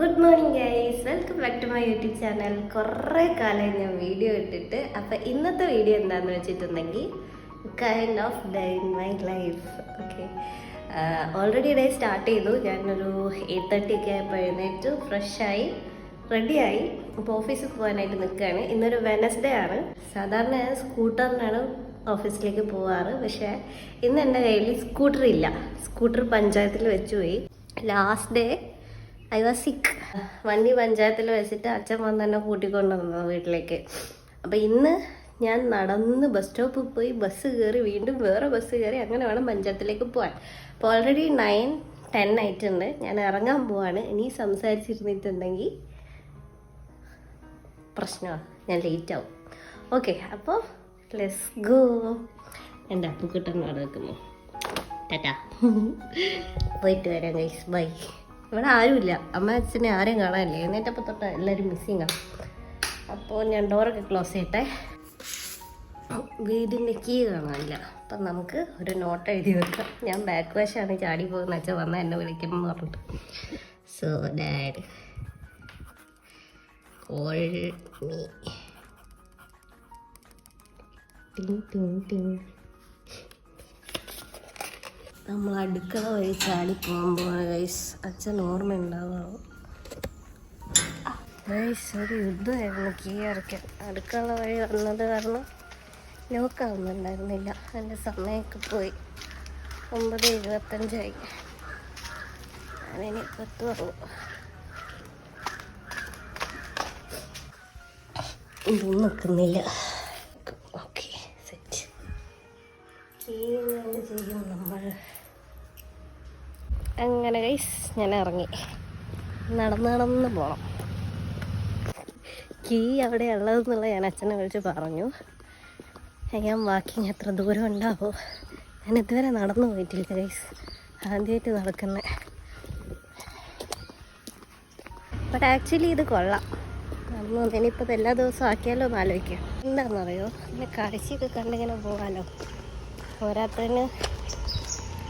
Good morning guys, welcome back to my YouTube channel. കുറേ കാലമായി ഞാൻ വീഡിയോ ഇട്ടിട്ട്. അപ്പം ഇന്നത്തെ വീഡിയോ എന്താണെന്ന് വെച്ചിട്ടുണ്ടെങ്കിൽ kind off day in my life. Okay, already day start ചെയ്തു. ഞാനൊരു 8:30 ഒക്കെ ആയപ്പോൾ എഴുന്നേറ്റു, ഫ്രഷായി, റെഡിയായി. ഇപ്പോൾ ഓഫീസിൽ പോകാനായിട്ട് നിൽക്കുകയാണ്. ഇന്നൊരു വെനസ്ഡേ ആണ്. സാധാരണ ഞാൻ സ്കൂട്ടറിനാണ് ഓഫീസിലേക്ക് പോവാറ്. പക്ഷേ ഇന്ന് എൻ്റെ കയ്യിൽ സ്കൂട്ടർ ഇല്ല. സ്കൂട്ടർ പഞ്ചായത്തിൽ വെച്ചു പോയി. ലാസ്റ്റ് ഡേ ഐ വാസ് സിക്ക്. വണ്ടി പഞ്ചായത്തിൽ വെച്ചിട്ട് അച്ഛൻ വന്ന് തന്നെ കൂട്ടിക്കൊണ്ടുവന്നത് വീട്ടിലേക്ക്. അപ്പോൾ ഇന്ന് ഞാൻ നടന്ന് ബസ് സ്റ്റോപ്പിൽ പോയി ബസ് കയറി വീണ്ടും വേറെ ബസ് കയറി അങ്ങനെ വേണം പഞ്ചായത്തിലേക്ക് പോകാൻ. അപ്പോൾ ഓൾറെഡി 9-10 ആയിട്ടുണ്ട്. ഞാൻ ഇറങ്ങാൻ പോവാണ്. ഇനി സംസാരിച്ചിരുന്നിട്ടുണ്ടെങ്കിൽ പ്രശ്നമാണ്, ഞാൻ ലേറ്റ് ആവും. ഓക്കെ, അപ്പോൾ ലെറ്റ്സ് ഗോ. എൻ്റെ അപ്പുക്കുട്ടനോട് വെക്കുന്നു. ടാറ്റാ, പോയിട്ട് വരാം ഗൈസ്, ബൈ. ഇവിടെ ആരുമില്ല, അമ്മ അച്ഛനെ ആരെയും കാണാനില്ല. എന്നിട്ടപ്പോൾ തൊട്ട് എല്ലാവരും മിസ്സിങ് ആണ്. അപ്പോൾ ഞാൻ ഡോറൊക്കെ ക്ലോസ് ചെയ്യട്ടെ. വീടിൻ്റെ കീ കാണാനില്ല. അപ്പം നമുക്ക് ഒരു നോട്ട് എഴുതി വെക്കാം. ഞാൻ ബാക്ക് വശമാണ് ചാടി പോകുന്ന. അച്ഛൻ വന്നാൽ എന്നെ വിളിക്കണം എന്ന് പറഞ്ഞിട്ട്. So dad call me. ടിങ് ടിങ് ടിങ്. നമ്മൾ അടുക്കള വഴി ചാടി പോകുമ്പോൾ ഗൈസ് അച്ഛൻ ഓർമ്മ ഉണ്ടാവാം. ഗൈസ് ഒരു യുദ്ധമായിരുന്നു കീ അടയ്ക്കാൻ. അടുക്കള വഴി വന്നത് കാരണം ലോക്കാവുന്നുണ്ടായിരുന്നില്ല. എൻ്റെ സമയമൊക്കെ പോയി. 9:25 ഞാനിനി 10 പറഞ്ഞു. ഇതൊന്നും നിൽക്കുന്നില്ല. Okay, set. കീ ചെയ്യും നമ്മൾ. അങ്ങനെ ഗൈസ് ഞാൻ ഇറങ്ങി. നടന്ന് പോകണം. കീ അവിടെ ഉള്ളതെന്നുള്ള ഞാൻ അച്ഛനെ വിളിച്ച് പറഞ്ഞു. ഞാൻ വാക്കിങ് എത്ര ദൂരം ഉണ്ടാവോ? ഞാൻ ഇതുവരെ നടന്നു പോയിട്ടില്ല ഗൈസ്, ആദ്യമായിട്ട് നടക്കുന്നത്. ബട്ട് ആക്ച്വലി ഇത് കൊള്ളാം. നടന്നു ഇനിയിപ്പോൾ എല്ലാ ദിവസവും ആക്കിയാലോ എന്ന് ആലോചിക്കാം. എന്താണെന്നറിയോ, പിന്നെ കാഴ്ചയൊക്കെ കണ്ടിങ്ങനെ പോകാമല്ലോ. പോരാത്തതിന്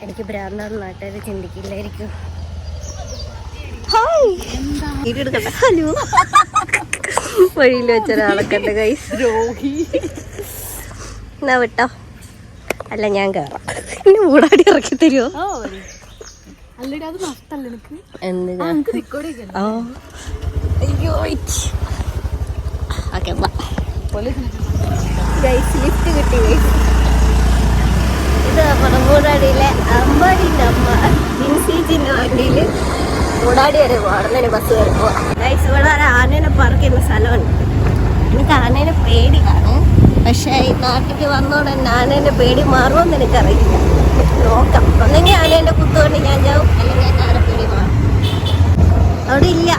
എനിക്ക് ഭ്രാന്താണ് നാട്ടുകാർ ചിന്തിക്കില്ലായിരിക്കും. ഹലോ, വഴിയിൽ വെച്ചൊരാളൊക്കെ ഉണ്ട് ഗൈസ്. എന്നാ വിട്ടോ, അല്ല ഞാൻ കയറാം. എന്നെ മൂടാടി ഇറക്കി തരുമോ? എന്തിനാ? അയ്യോ, ഓക്കെ ഗൈസ്, ലിഫ്റ്റ് കിട്ടി ഗൈസ്. ഇത് നമ്മുടെ മൂടാടിയിലെ അമ്പാടിൻ്റെ അമ്മ ഇൻസീജിൻ്റെ വണ്ടിയിൽ മൂടാടി വരെ പോകണം. ബസ് വരെ പോവാം ഗൈസ്. ഇവിടെ ഒരു ആനേനെ പാർക്ക് ചെയ്യുന്ന സ്ഥലമുണ്ട്. എനിക്ക് ആനേനെ പേടിയാണ്. പക്ഷേ ഈ നാട്ടിലേക്ക് വന്നോടെ തന്നെ ആനേൻ്റെ പേടി മാറുമെന്ന് എനിക്കറിയില്ല. നോക്കാം. ഒന്നെങ്കിൽ ആനേൻ്റെ കുത്തുകൊണ്ട് ഞാൻ ചാവും, അല്ലെങ്കിൽ എൻ്റെ ആന പേടി മാറും. അവിടെ ഇല്ല,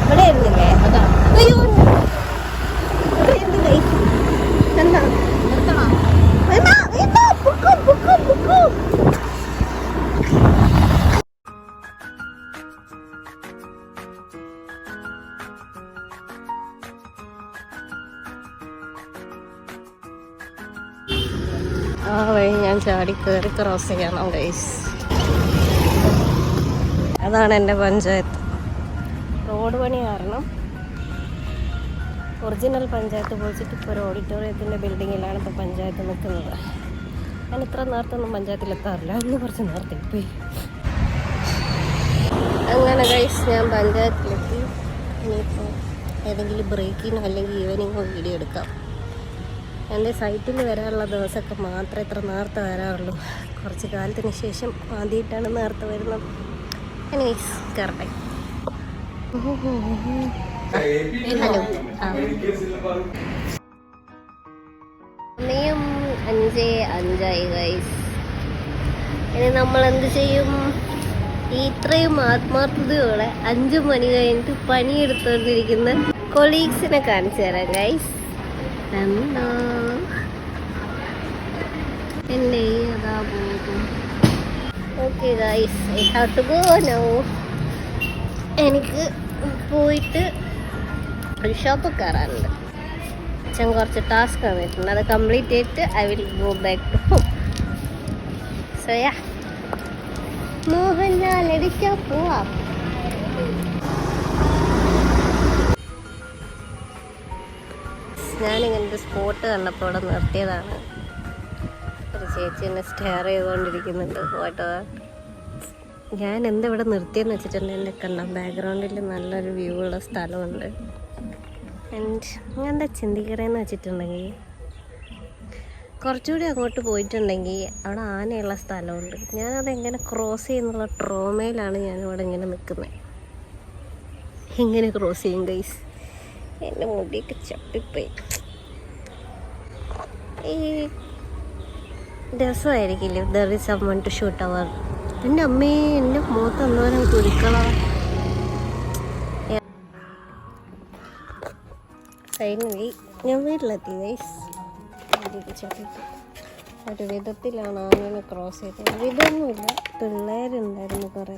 ഇവിടെ ഇരുന്നില്ലേ? അതാണ്. അയ്യോ, ഇവിടെ ഇരുന്ന് ഗൈസ്. എന്താ ആ വഴി ഞാൻ ചാടി കയറി ക്രോസ് ചെയ്യണം ഗൈസ്. അതാണ് എൻ്റെ പഞ്ചായത്ത്. റോഡ് പണി കാരണം ഒറിജിനൽ പഞ്ചായത്ത് പൊളിച്ചിട്ട് ഇപ്പോൾ ഒരു ഓഡിറ്റോറിയത്തിൻ്റെ ബിൽഡിങ്ങിലാണ് ഇപ്പോൾ പഞ്ചായത്ത് നിൽക്കുന്നത്. ഞാൻ ഇത്ര നേരത്തൊന്നും പഞ്ചായത്തിലെത്താറില്ല, ഇന്ന് കുറച്ച് നേരത്തെ പോയി. അങ്ങനെ ഗൈസ് ഞാൻ പഞ്ചായത്തിലെത്തി. ഇനിയിപ്പോൾ ഏതെങ്കിലും ബ്രേക്കിനോ അല്ലെങ്കിൽ ഈവനിങ്ങോ വീഡിയോ എടുക്കാം. എൻ്റെ സൈറ്റിൽ വരാനുള്ള ദിവസമൊക്കെ മാത്രമേ ഇത്ര നേരത്തെ വരാറുള്ളൂ. കുറച്ച് കാലത്തിന് ശേഷം ആദ്യമായിട്ടാണ് നേരത്തെ വരുന്നത്. എനിവേസ് കയറട്ടെ. ഹലോ, സമയം 5:05 ഗൈസ്. ഇനി നമ്മൾ എന്ത് ചെയ്യും? ഇത്രയും ആത്മാർത്ഥതയോടെ 5 മണി കഴിഞ്ഞിട്ട് പണിയെടുത്തുകൊണ്ടിരിക്കുന്ന കൊളീഗ്സിനെ കാണിച്ചു തരാം ഗൈസ്. എന്താ എൻ്റെ അതാ പോകും. Okay guys, I have to go now. എനിക്ക് പോയിട്ട് ഒരു ഷോപ്പിൽ കയറാനുണ്ട്. അച്ഛൻ കുറച്ച് ടാസ്ക് തന്നിട്ടുണ്ട്, അത് കംപ്ലീറ്റ് ചെയ്തിട്ട് I will go back to home. So ya, Mohanlal അടിച്ചാൽ പോവാം. ഞാനിങ്ങനെ ഒരു സ്പോട്ട് കണ്ടപ്പോൾ ഇവിടെ നിർത്തിയതാണ്. ഒരു ചേച്ചി എന്നെ സ്റ്റെയർ ചെയ്തുകൊണ്ടിരിക്കുന്നുണ്ട്. ഫോട്ടോ ഞാൻ എന്താ ഇവിടെ നിർത്തിയെന്ന് വെച്ചിട്ടുണ്ട്, എൻ്റെ കണ്ട ബാക്ക്ഗ്രൗണ്ടിൽ നല്ലൊരു വ്യൂ ഉള്ള സ്ഥലമുണ്ട്. ആൻഡ് ഞാൻ എന്താ ചിന്തിക്കണേന്ന് വെച്ചിട്ടുണ്ടെങ്കിൽ, കുറച്ചുകൂടി അങ്ങോട്ട് പോയിട്ടുണ്ടെങ്കിൽ അവിടെ ആനയുള്ള സ്ഥലമുണ്ട്. ഞാനതെങ്ങനെ ക്രോസ് ചെയ്യുന്നുള്ള ട്രോമയിലാണ് ഞാനിവിടെ ഇങ്ങനെ നിൽക്കുന്നത്. എങ്ങനെ ക്രോസ് ചെയ്യും ഗൈസ്? എൻ്റെ മുടിയൊക്കെ ചപ്പിപ്പോയി. ഈ രസമായിരിക്കില്ലേ there is someone to shoot our. എൻ്റെ അമ്മേ, എൻ്റെ മുഖത്ത് എന്തോരം കുരുക്കളാ. ഫൈനലി ഞാൻ വീട്ടിലെത്തി ഗൈസ്. ഒരു വിധത്തിലാണ് അങ്ങനെ ക്രോസ് ചെയ്തത്. വിധമൊന്നുമില്ല, പിള്ളേരുണ്ടായിരുന്നു കുറേ.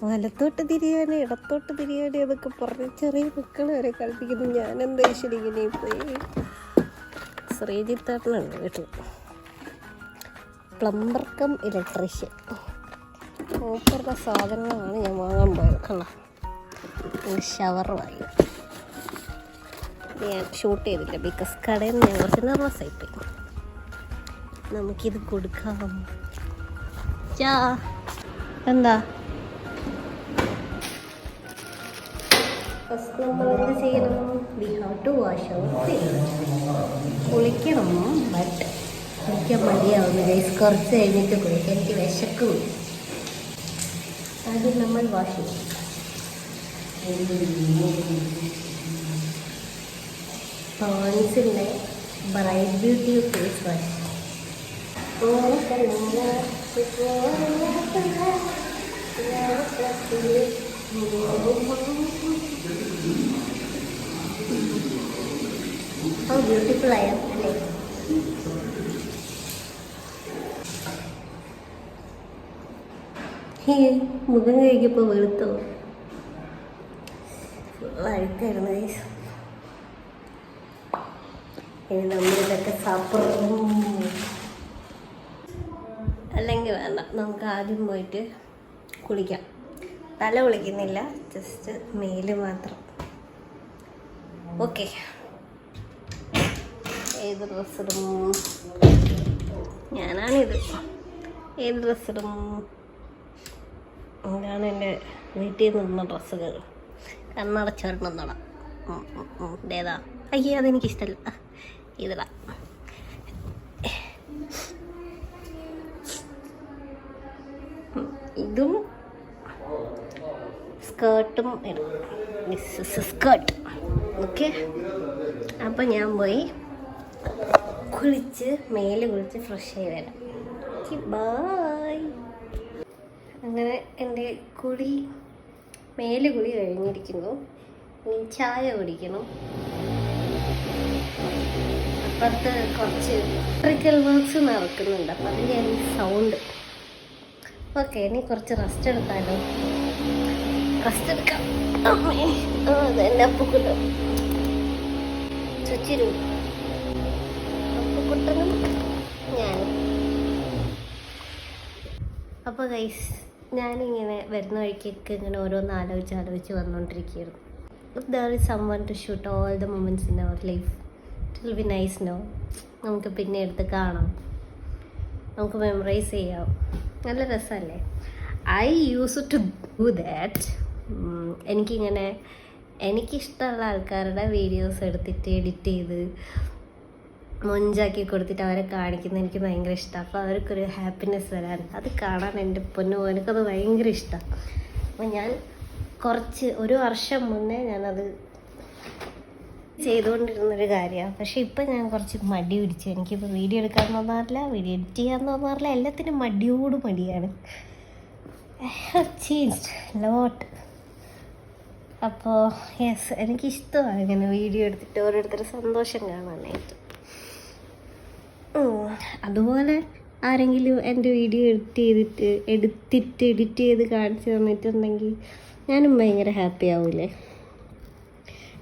വലത്തോട്ട് തിരിയാനേ ഇടത്തോട്ട് തിരിയാനേ അതൊക്കെ പറഞ്ഞ് ചെറിയ മക്കൾ വരെ കളിപ്പിക്കുന്നു. ഞാനെന്താ ശരിക്കും പോയി. ശ്രീജിത്തേട്ടനുണ്ട് വീട്ടിൽ, പ്ലംബർ കം ഇലക്ട്രീഷ്യൻ. മൂപ്പറുടെ സാധനങ്ങളാണ് ഞാൻ വാങ്ങാൻ പോയത്. കള്ള ഷവർ വാങ്ങി. ഞാൻ ഷൂട്ട് ചെയ്തില്ല ബിക്കോസ് കടയിൽ നിന്ന് ഞാൻ കുറച്ച് നെർവസ് ആയിപ്പോയി. നമുക്കിത് കൊടുക്കാം. എന്താ ഫസ്റ്റ് നമ്മൾ എന്ത് ചെയ്യണം? We have to wash our face. കുളിക്കണം, ബട്ട് കുളിക്കാൻ മടിയാവുന്നു ഗൈസ്. കുറച്ച് കഴിഞ്ഞിട്ട് കുളിക്കാം, എനിക്ക് വിശക്കും. ആദ്യം നമ്മൾ വാഷ് ചെയ്യും. പോൺസിൻ്റെ bright beauty face wash. Beautiful ആയ അല്ലേ? മുഖം കഴിക്കപ്പോൾ വെളുത്തോ? അഴുക്കായിരുന്നു. ഇനി നമ്മളിതൊക്കെ സാപ്പിടും. അല്ലെങ്കിൽ വേണ്ട, നമുക്ക് ആദ്യം പോയിട്ട് കുളിക്കാം. തല കുളിക്കുന്നില്ല, ജസ്റ്റ് മേല് മാത്രം. ഓക്കെ, ഏത് ഡ്രസ്സിടും? ഞാനാണിത്. ഏത് ഡ്രസ്സിടും? ഇതാണ് എൻ്റെ വീട്ടിൽ നിന്ന ഡ്രസ്സുകൾ. കണ്ണടച്ചൊരെണ്ണം തൊടാം. ഇതേതാ? അയ്യേ, അതെനിക്കിഷ്ടമല്ല. ഇതിടാം. ഇതും സ്കേർട്ടും ഇടും. സ്കേർട്ട്. ഓക്കെ, അപ്പം ഞാൻ പോയി കുളിച്ച് മേല് കുളിച്ച് ഫ്രഷ് ആയി വരാം. ബൈ. അങ്ങനെ എൻ്റെ മേല് കുളി കഴിഞ്ഞിരിക്കുന്നു. ഇനി ചായ കുടിക്കണം. അപ്പുറത്ത് കുറച്ച് ഇലക്ട്രിക്കൽ വർക്ക്സ് നടക്കുന്നുണ്ട്, അപ്പം അതിൻ്റെ സൗണ്ട്. ഓക്കെ, ഇനി കുറച്ച് റെസ്റ്റ് എടുത്താലോ? റെസ്റ്റ് എടുക്കാം. അമ്മേ, അതെൻ്റെ അപ്പുക്കുട്ടൻ ചുച്ചിരു. അപ്പുക്കുട്ടനും ഞാനും. അപ്പോൾ ഗൈസ്, ഞാനിങ്ങനെ വരുന്ന വഴിക്കൊക്കെ ഇങ്ങനെ ഓരോന്ന് ആലോചിച്ച് വന്നുകൊണ്ടിരിക്കുകയായിരുന്നു. There is someone to shoot all the moments in our life. It will be nice, no? നമുക്ക് പിന്നെ എടുത്ത് കാണാം, നമുക്ക് മെമ്മറൈസ് ചെയ്യാം. നല്ല രസമല്ലേ? I use to do that. എനിക്കിഷ്ടമുള്ള ആൾക്കാരുടെ വീഡിയോസ് എടുത്തിട്ട് എഡിറ്റ് ചെയ്ത് മൊഞ്ചാക്കി കൊടുത്തിട്ട് അവരെ കാണിക്കുന്നത് എനിക്ക് ഭയങ്കര ഇഷ്ടമാണ്. അപ്പോൾ അവർക്കൊരു ഹാപ്പിനെസ് വരാൻ അത് കാണാൻ എൻ്റെ പൊന്നു എനിക്കത് ഭയങ്കര ഇഷ്ടമാണ്. അപ്പോൾ ഞാൻ ഒരു വർഷം മുന്നേ ഞാനത് ചെയ്തുകൊണ്ടിരുന്നൊരു കാര്യമാണ്. പക്ഷെ ഇപ്പം ഞാൻ കുറച്ച് മടി പിടിച്ചു. എനിക്കിപ്പോൾ വീഡിയോ എടുക്കാൻ തോന്നാറില്ല, വീഡിയോ എഡിറ്റ് ചെയ്യാൻ തോന്നാറില്ല, എല്ലാത്തിനും മടിയാണ്. ഐ ഹാവ് ചേഞ്ച്ഡ് ലോട്ട്. അപ്പോൾ യെസ്, എനിക്കിഷ്ടമാണ് ഇങ്ങനെ വീഡിയോ എടുത്തിട്ട് ഓരോരുത്തരുടെ സന്തോഷം കാണാനായിട്ട്. അതുപോലെ ആരെങ്കിലും എൻ്റെ വീഡിയോ എഡിറ്റ് ചെയ്ത് കാണിച്ചു തന്നിട്ടുണ്ടെങ്കിൽ ഞാനും ഭയങ്കര ഹാപ്പി ആവില്ലേ?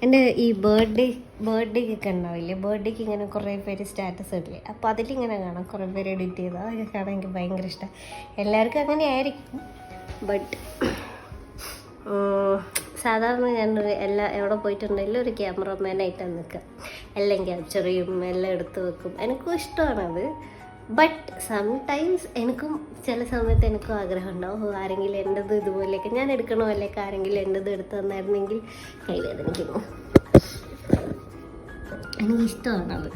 എൻ്റെ ഈ ബർത്ത്ഡേക്കൊക്കെ ഉണ്ടാവില്ലേ, ബർത്ത്ഡേക്ക് ഇങ്ങനെ കുറേ പേര് സ്റ്റാറ്റസ് ഇടില്ലേ, അപ്പോൾ അതിലിങ്ങനെ കാണാം കുറേ പേര് എഡിറ്റ് ചെയ്ത്. അതൊക്കെ കാണാൻ എനിക്ക് ഭയങ്കര ഇഷ്ടമാണ്. എല്ലാവർക്കും അങ്ങനെ ആയിരിക്കും, ബട്ട് സാധാരണ ഞാനൊരു എവിടെ പോയിട്ടുണ്ടെങ്കിലും ഒരു ക്യാമറമാനായിട്ടാണ് നിൽക്കുക. എല്ലാം ക്യാപ്ചർ ചെയ്യും, എല്ലാം എടുത്ത് വെക്കും. എനിക്കും ഇഷ്ടമാണത്. ബട്ട് സംടൈംസ് എനിക്കും ചില സമയത്ത് എനിക്കും ആഗ്രഹം ഉണ്ടാവും, ആരെങ്കിലും എൻ്റെത് ഇതുപോലെയൊക്കെ ഞാൻ എടുക്കണോ അല്ലെങ്കിൽ ആരെങ്കിലും എൻ്റെത് എടുത്ത് തന്നായിരുന്നെങ്കിൽ കൈവേദനിക്കുന്നു. എനിക്കിഷ്ടമാണത്.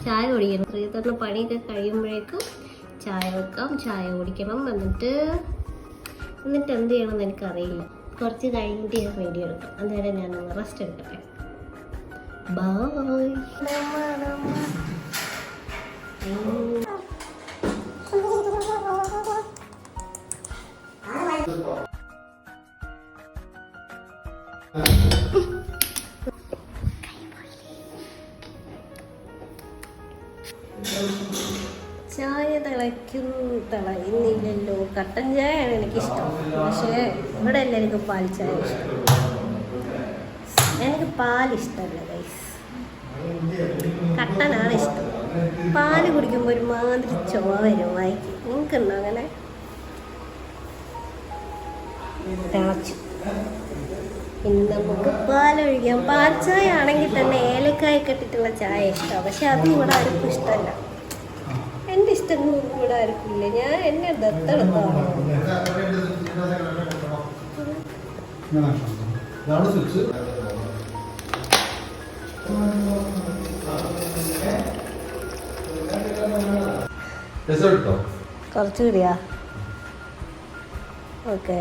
ചായ കുടിക്കണം. ശ്രീധറിന് പണിയൊക്കെ കഴിയുമ്പോഴേക്കും ചായ വെക്കാം, ചായ കുടിക്കണം. എന്നിട്ട് എന്ത് ചെയ്യണമെന്ന് എനിക്കറിയില്ല. കുറച്ച് കഴിഞ്ഞിട്ട് ഞാൻ വീഡിയോ എടുക്കാം. അന്നേരം ഞാനൊന്ന് റെസ്റ്റ് എടുക്കട്ടെ. ബായ്. ചായ തിളയുന്നില്ലല്ലോ. കട്ടൻ ചായയാണ് എനിക്കിഷ്ടം. പക്ഷേ ഇവിടെ എല്ലാവർക്കും പാൽ ചായ ഇഷ്ടം. എനിക്ക് പാലിഷ്ടമല്ല ഗൈസ്, കട്ടനാണ് ഇഷ്ടം. പാല് കുടിക്കുമ്പോൾ ഒരുമാതിരി ചുവ വരും വായിക്ക്. നിങ്ങൾക്കുണ്ടോ അങ്ങനെ? തിളച്ചു. ഇനി നമുക്ക് പാലൊഴിക്കാം. പാൽ ചായ ആണെങ്കിൽ തന്നെ ഏലക്കായൊക്കെ ഇട്ടിട്ടുള്ള ചായ ഇഷ്ടമാണ്. പക്ഷെ അതും ഇവിടെ ആർക്കും ഇഷ്ടമല്ല. എൻ്റെ ഇഷ്ടങ്ങളൊന്നും ഇവിടെ ആർക്കും ഇല്ല. ഞാൻ എന്നെ ദത്തെടുത്താണ്. കുറച്ച് കൂടിയാ? ഓക്കെ.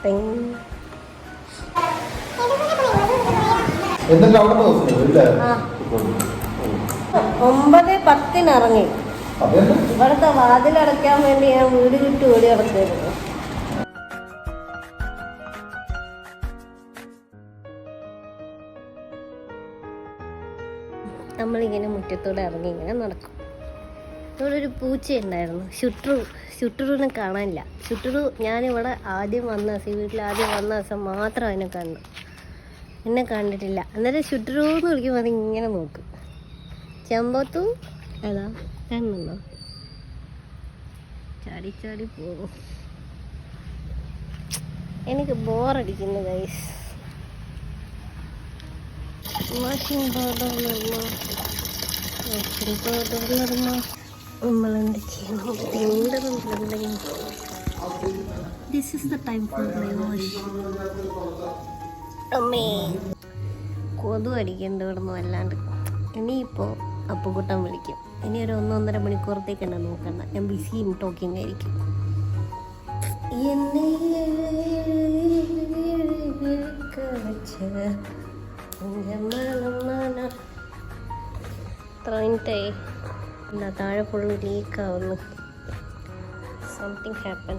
9:10 ഇറങ്ങി. ഇവിടുത്തെ വാതിലടയ്ക്കാൻ വേണ്ടി ഞാൻ വീട് ചുറ്റി ഓടി നടക്കായിരുന്നു. നമ്മളിങ്ങനെ മുറ്റത്തോടെ ഇറങ്ങി ഇങ്ങനെ നടക്കും. ഇവിടെ ഒരു പൂച്ച ഉണ്ടായിരുന്നു, ശുട്രുവിനെ കാണാനില്ല. ശുട്രു ഞാനിവിടെ ആദ്യം വന്ന വീട്ടിൽ ആദ്യം വന്ന ദിവസം മാത്രം അതിനെ കണ്ടു, എന്നെ കണ്ടിട്ടില്ല. അന്നേരം ശുട്രു എന്ന് വിളിക്കുമ്പോൾ അതിങ്ങനെ നോക്കും. ചെമ്പത്തു ഏതാ കാണുന്നുണ്ടോ? ചാടി ചാടി പോകും. എനിക്ക് ബോറടിക്കുന്നു ഗൈസ്. വാഷിംഗ് പൗഡർ നമ്മളെന്ത് ചെയ്യണം? This is the time for my wash. അമ്മേ കൊതു അടിക്കണ്ട ഇവിടുന്ന് വല്ലാണ്ട്. ഇനിയിപ്പോൾ അപ്പുകുട്ടൻ വിളിക്കും. ഇനി ഒരു 1-1.5 മണിക്കൂറത്തേക്ക് തന്നെ നോക്കണ്ട. ഞാൻ ബിസിയും ടോക്കിംഗ് ആയിരിക്കും. ഇല്ല, താഴെ ഫുള്ള് ലീക്കാവുന്നു. Something happen.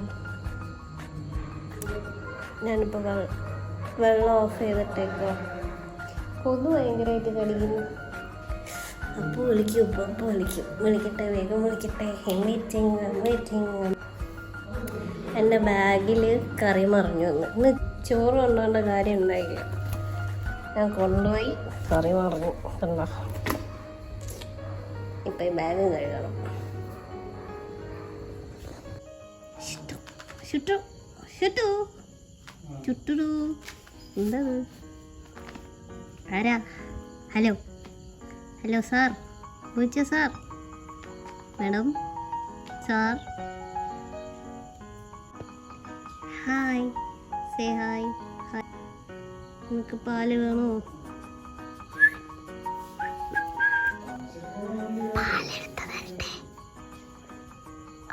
ഞാനിപ്പോൾ വെള്ളം ഓഫ് ചെയ്തിട്ടേക്കോ. കൊതു ഭയങ്കരമായിട്ട് കടിക്കുന്നു. അപ്പോൾ വിളിക്കും, ഇപ്പോൾ വിളിക്കട്ടെ, വേഗം വിളിക്കട്ടെ. വെയിറ്റിംഗ്. എൻ്റെ ബാഗിൽ കറി മറിഞ്ഞു വന്നു. ഇന്ന് ചോറ് കൊണ്ടുപോകേണ്ട കാര്യം ഉണ്ടായില്ല. ഞാൻ കൊണ്ടുപോയി, കറി മറിഞ്ഞു. കണ്ടോ? ഇപ്പം ഈ ബാഗ് കഴുകണം. ചുട്ടു എന്താ? ആരാ? ഹലോ സാർ, പൂച്ച sir, madam sir, hi, say hi. നിങ്ങൾക്ക് പാല് വേണോ?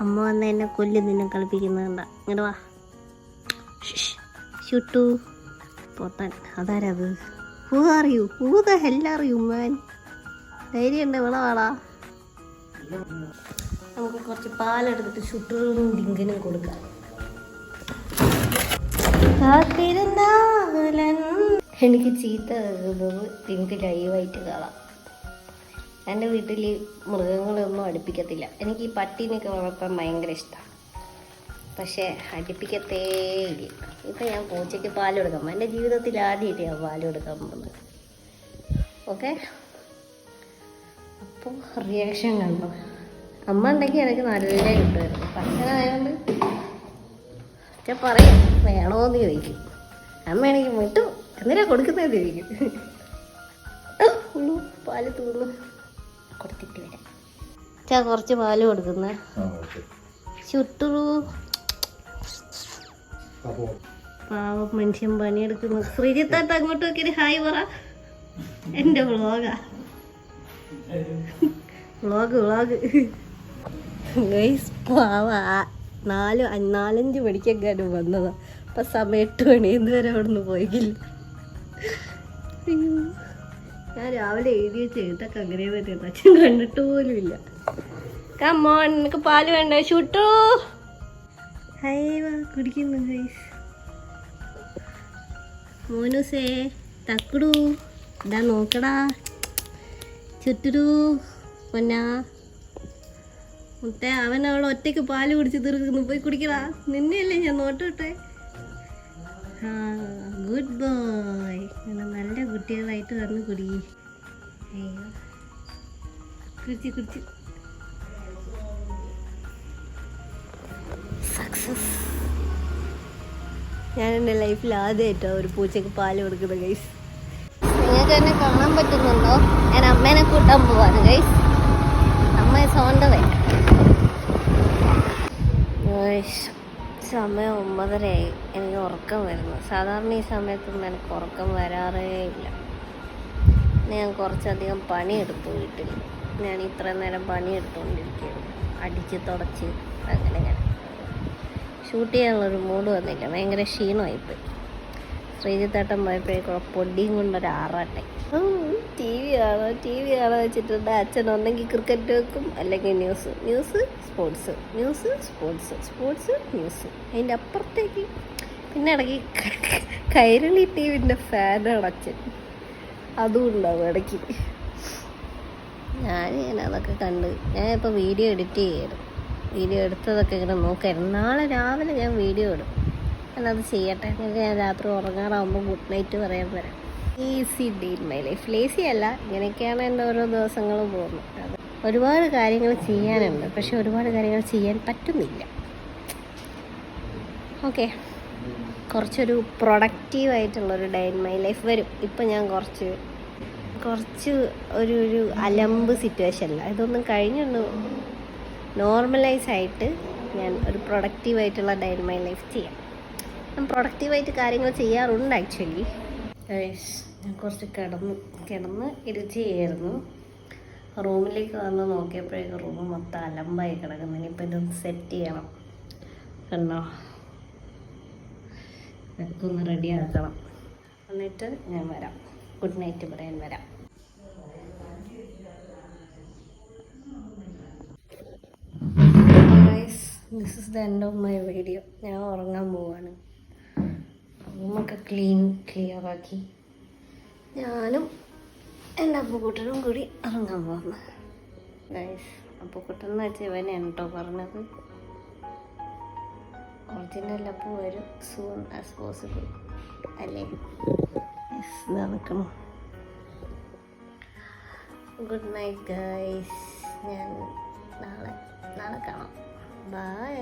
അമ്മ വന്ന് എന്നെ കൊല്ലും, നിന്നെ കളിപ്പിക്കുന്നുണ്ട. ഇങ്ങോട്ട് വാ. ചുട്ടു പൊട്ടൻ. അതാരത്? Who are you? Who the hell are you, man? ധൈര്യമുണ്ട്, ഇവിടെ വാടാ. നമുക്ക് കുറച്ച് പാലെടുത്തിട്ട് ചുട്ടൂരും ഡിങ്കിനും കൊടുക്കാം. എനിക്ക് ചീത്ത കേൾക്കുന്നത് ഡിങ്ക് ലൈവായിട്ട് കാണാം. എൻ്റെ വീട്ടിൽ മൃഗങ്ങളൊന്നും അടുപ്പിക്കത്തില്ല. എനിക്ക് ഈ പട്ടീനെയൊക്കെ വളർത്താൻ ഭയങ്കര ഇഷ്ടമാണ്. പക്ഷേ അടുപ്പിക്കത്തേയില്ല. ഇപ്പം ഞാൻ പൂച്ചയ്ക്ക് പാൽ കൊടുക്കാം. എൻ്റെ ജീവിതത്തിൽ ആദ്യമായിട്ട് ഞാൻ പാൽ കൊടുക്കാൻ പോകുന്നത്. ഓക്കെ, അപ്പോൾ റിയാക്ഷൻ കണ്ടോ? അമ്മ ഉണ്ടെങ്കിൽ എനിക്ക് നല്ല കിട്ടുമായിരുന്നു. പച്ചനായതുകൊണ്ട് ഞാൻ പറയും വേണോന്ന് ചോദിക്കും. അമ്മയാണെങ്കിൽ വിട്ടു എന്തിനാ കൊടുക്കുന്നതെന്ന് ചോദിക്കും. പാല് തൂന്നു കൊടുത്തിട്ട് വരാം. ചാ കുറച്ച് പാല് കൊടുക്കുന്ന ചുട്ടു. പാവം മനുഷ്യൻ പണിയെടുക്കുന്നു. ശ്രീജിത്താത്ത അങ്ങോട്ട് നോക്കി ഹായ് പറ. എൻ്റെ വ്ളോഗാ, വ്ളോഗ് ഗൈസ്. പാവ 4-5 മണിക്കെങ്ങാനും വന്നതാ. അപ്പം സമയം 8 മണി ഇതുവരെ അവിടെ നിന്ന് പോയിക്കില്ല. ഞാൻ രാവിലെ എഴുതി വെച്ച് എഴുത്തൊക്കെ അങ്ങനെ പറ്റിയത് അച്ഛൻ കണ്ടിട്ട് പോലും ഇല്ല. കമ്മോൺ നിനക്ക് പാല് വേണ്ട ചുട്ടു. ഹൈവാ കുടിക്കുന്നു ഗൈസ്. മോനുസേ തക്കടു ഇതാ നോക്കടാ ചുറ്റു പൊന്നാ മുത്തേ. അവൻ അവളെ ഒറ്റയ്ക്ക് പാല് കുടിച്ച് തീർക്കുന്നു. പോയി കുടിക്കടാ. നിന്നെയല്ലേ ഞാൻ നോട്ടോട്ടെ. ആ ഗുഡ് ബോയ്. നല്ല കുട്ടികളായിട്ട് വന്ന് കുടി. അയ്യോ കുടിച്ച് സക്സസ്. ഞാൻ എൻ്റെ ലൈഫിൽ ആദ്യമായിട്ടോ ഒരു പൂച്ചയ്ക്ക് പാല് കൊടുക്കുന്നത് ഗൈസ്. നിങ്ങൾക്ക് എന്നെ കാണാൻ പറ്റുന്നുണ്ടോ? ഞാൻ അമ്മേനെ കൂട്ടാൻ പോവാണ് ഗൈസ്. അമ്മ സോണ്ടതേ. സമയം 9:30 എനിക്ക് ഉറക്കം വരുന്നു. സാധാരണ ഈ സമയത്തൊന്നും എനിക്ക് ഉറക്കം വരാറേ ഇല്ല. ഞാൻ കുറച്ചധികം പണിയെടുത്തു വീട്ടിൽ. ഞാൻ ഇത്രയും നേരം പണിയെടുത്തുകൊണ്ടിരിക്കുകയാണ്. അടിച്ച് തുടച്ച് അങ്ങനെ ഞാൻ ഷൂട്ട് ചെയ്യാനുള്ളൊരു മൂഡ് വന്നില്ല. ഭയങ്കര ക്ഷീണമായിപ്പോയി. ശ്രീജിത്തേട്ടൻ പോയപ്പോഴേക്കും പൊടിയും കൊണ്ടൊരു ആറാട്ടെ. ടി വി കാണാൻ വെച്ചിട്ടുണ്ട്. അച്ഛൻ ഒന്നെങ്കിൽ ക്രിക്കറ്റ് വെക്കും, അല്ലെങ്കിൽ ന്യൂസ് സ്പോർട്സ്. അതിൻ്റെ അപ്പുറത്തേക്ക് പിന്നെ ഇടയ്ക്ക് കൈരളി ടിവിൻ്റെ ഫാനാണ് അച്ഛൻ. അതും ഉണ്ടാവും ഇടയ്ക്ക്. ഞാൻ അതൊക്കെ കണ്ട് ഞാനിപ്പോൾ വീഡിയോ എഡിറ്റ് ചെയ്യായിരുന്നു. വീഡിയോ എടുത്തതൊക്കെ ഇങ്ങനെ നോക്കായിരുന്നു. നാളെ രാവിലെ ഞാൻ വീഡിയോ ഇടും. ഞാനത് ചെയ്യട്ടെ. എന്നിട്ട് ഞാൻ രാത്രി ഉറങ്ങാറാകുമ്പോൾ ഗുഡ് നൈറ്റ് പറയാൻ വരാം. Easy day in my life. Lazy അല്ല, ഇങ്ങനെയൊക്കെയാണ് എൻ്റെ ഓരോ ദിവസങ്ങളും പോകുന്നത്. അത് ഒരുപാട് കാര്യങ്ങൾ ചെയ്യാനുണ്ട്, പക്ഷെ ഒരുപാട് കാര്യങ്ങൾ ചെയ്യാൻ പറ്റുന്നില്ല. ഓക്കെ, കുറച്ചൊരു പ്രൊഡക്റ്റീവായിട്ടുള്ളൊരു ഡേ ഇൻ മൈ ലൈഫ് വരും. ഇപ്പം ഞാൻ കുറച്ച് ഒരു അലമ്പ് സിറ്റുവേഷനില്ല. ഇതൊന്നും കഴിഞ്ഞൊന്ന് നോർമലൈസായിട്ട് ഞാൻ ഒരു പ്രൊഡക്റ്റീവായിട്ടുള്ള ഡേ ഇൻ മൈ ലൈഫ് ചെയ്യാം. ഞാൻ പ്രൊഡക്റ്റീവായിട്ട് കാര്യങ്ങൾ ചെയ്യാറുണ്ട് ആക്ച്വലി. ഞാൻ കുറച്ച് കിടന്ന് ഇരിച്ച് ചെയ്യായിരുന്നു. റൂമിലേക്ക് വന്ന് നോക്കിയപ്പോഴേക്കും റൂം മൊത്തം അലമ്പായി കിടക്കുന്നു. ഇനിയിപ്പോൾ ഇതൊന്ന് സെറ്റ് ചെയ്യണം. കണ്ടോ, ഇതൊക്കെ ഒന്ന് റെഡി ആക്കണം. എന്നിട്ട് ഞാൻ വരാം, ഗുഡ് നൈറ്റ് പറയാൻ വരാം. This is the end of my video. ഞാൻ ഉറങ്ങാൻ പോവാണ്. റൂമൊക്കെ ക്ലിയറാക്കി ഞാനും എൻ്റെ അപ്പുക്കുട്ടനും കൂടി ഇറങ്ങാൻ പോകുന്നു ഗൈസ്. അപ്പുക്കുട്ടൻ എന്ന് വെച്ചാൽ ഇവനെയാണ് കേട്ടോ പറഞ്ഞത്. ഒറിജിനൽ അപ്പു വരും സൂൺ ആസ് പോസിബിൾ അല്ലേ? നടക്കണം. Good night guys. ഞാൻ നാളെ കാണാം. ബൈ.